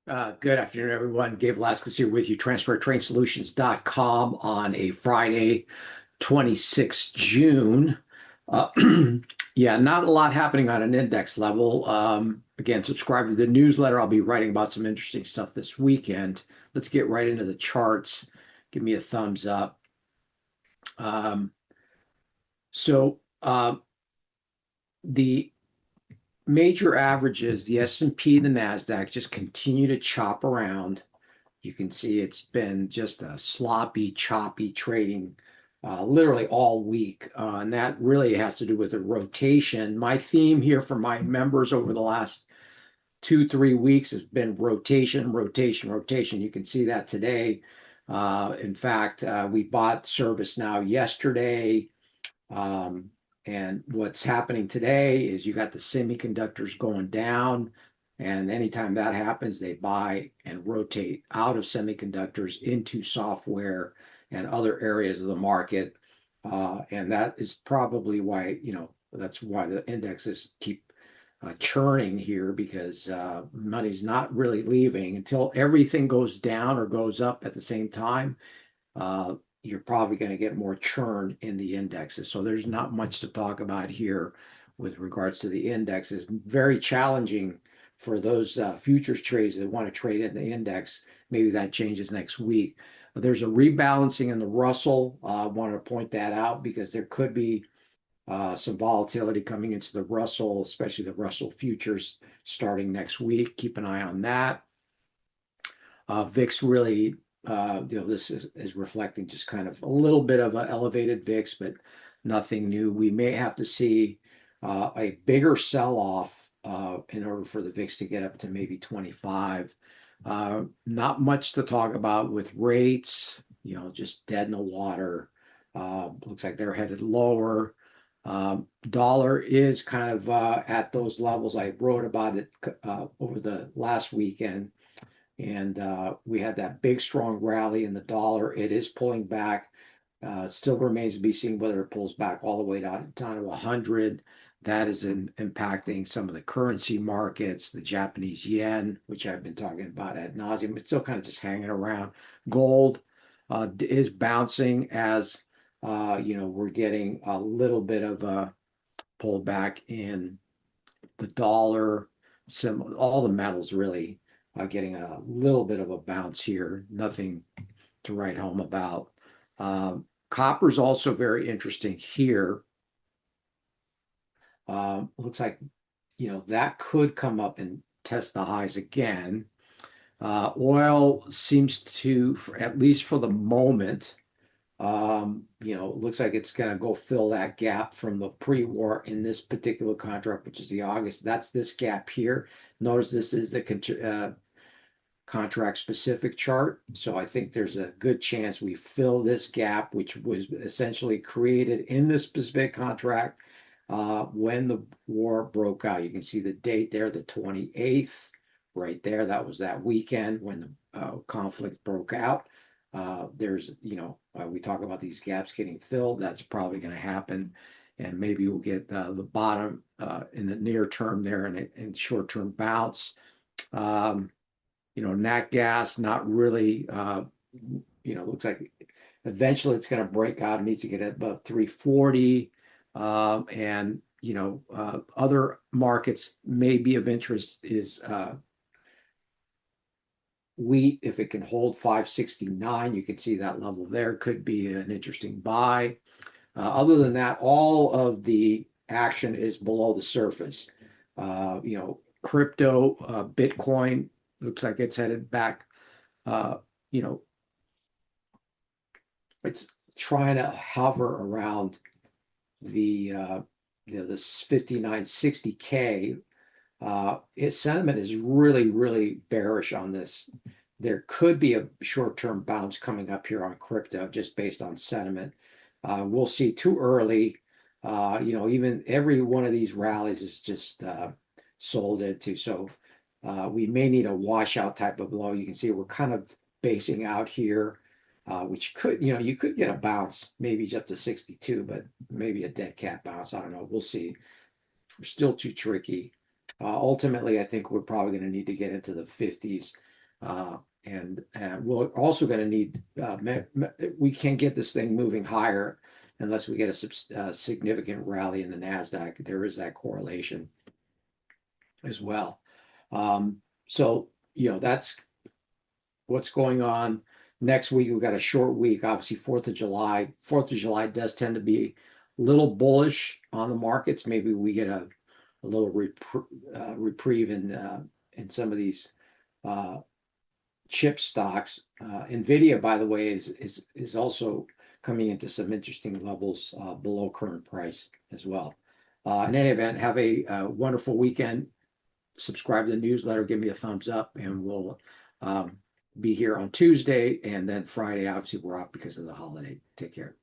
Good afternoon, everyone. Gabe Velazquez here with you, transfertrainsolutions.com on a Friday, 26th June. Uh, yeah, not a lot happening on an index level. Again, subscribe to the newsletter. I'll be writing about some interesting stuff this weekend. Let's get right into the charts. Give me a thumbs up. Um, so the major averages, the S&P, the NASDAQ, just continue to chop around. You can see it's been just a sloppy, choppy trading literally all week. And that really has to do with the rotation. My theme here for my members over the last 2, 3 weeks has been rotation, rotation, rotation. You can see that today. In fact, we bought ServiceNow yesterday. Um, and what's happening today is you got the semiconductors going down. And anytime that happens, they buy and rotate out of semiconductors into software and other areas of the market. And that is probably why, that's why the indexes keep churning here because money's not really leaving until everything goes down or goes up at the same time. uh, you're probably going to get more churn in the indexes. So there's not much to talk about here with regards to the indexes. Very challenging for those futures trades that want to trade in the index. Maybe that changes next week. But there's a rebalancing in the Russell. I wanted to point that out because there could be some volatility coming into the Russell, especially the Russell futures starting next week. Keep an eye on that. VIX really, this is reflecting just kind of a little bit of an elevated VIX, but nothing new. We may have to see a bigger sell-off in order for the VIX to get up to maybe 25. Not much to talk about with rates, just dead in the water. Looks like they're headed lower. Dollar is kind of at those levels. I wrote about it over the last weekend, and we had that big strong rally in the dollar. It is pulling back. Still remains to be seen whether it pulls back all the way down to 100. That is impacting some of the currency markets, the Japanese yen, which I've been talking about ad nauseum. It's still kind of just hanging around. Gold is bouncing as we're getting a little bit of a pullback in the dollar. All the metals really getting a little bit of a bounce here. Nothing to write home about. Copper is also very interesting here. Looks like that could come up and test the highs again. Oil seems to, at least for the moment, looks like it's going to go fill that gap from the pre-war in this particular contract, which is the August. That's this gap here. Notice this is the contract specific chart. So I think there's a good chance we fill this gap, which was essentially created in this specific contract when the war broke out. You can see the date there, the 28th, right there. That was that weekend when the conflict broke out. We talk about these gaps getting filled. That's probably going to happen. And maybe we'll get the bottom in the near term there and short term bounce. Nat gas, not really, looks like eventually it's going to break out. It needs to get above 340. And, other markets may be of interest is wheat. If it can hold 569, you can see that level there could be an interesting buy. Other than that, all of the action is below the surface. Crypto, Bitcoin looks like it's headed back. Uh, you know, it's trying to hover around the this 5960K. Its sentiment is really, really bearish on this. There could be a short-term bounce coming up here on crypto just based on sentiment. We'll see too early. Even every one of these rallies is just sold into. So we may need a washout type of low. You can see we're kind of basing out here, which could, you could get a bounce, maybe up to 62, but maybe a dead cat bounce. I don't know. We'll see. We're still too tricky. Ultimately, I think we're probably going to need to get into the 50s And we're also going to need, we can't get this thing moving higher unless we get a significant rally in the NASDAQ. There is that correlation as well. So, that's what's going on. Next week, we've got a short week, obviously 4th of July. 4th of July does tend to be a little bullish on the markets. Maybe we get a little reprieve in some of these chip stocks. Nvidia, by the way, is also coming into some interesting levels below current price as well. In any event, have a wonderful weekend. Subscribe to the newsletter, give me a thumbs up, and we'll be here on Tuesday, and then Friday, obviously, we're off because of the holiday. Take care.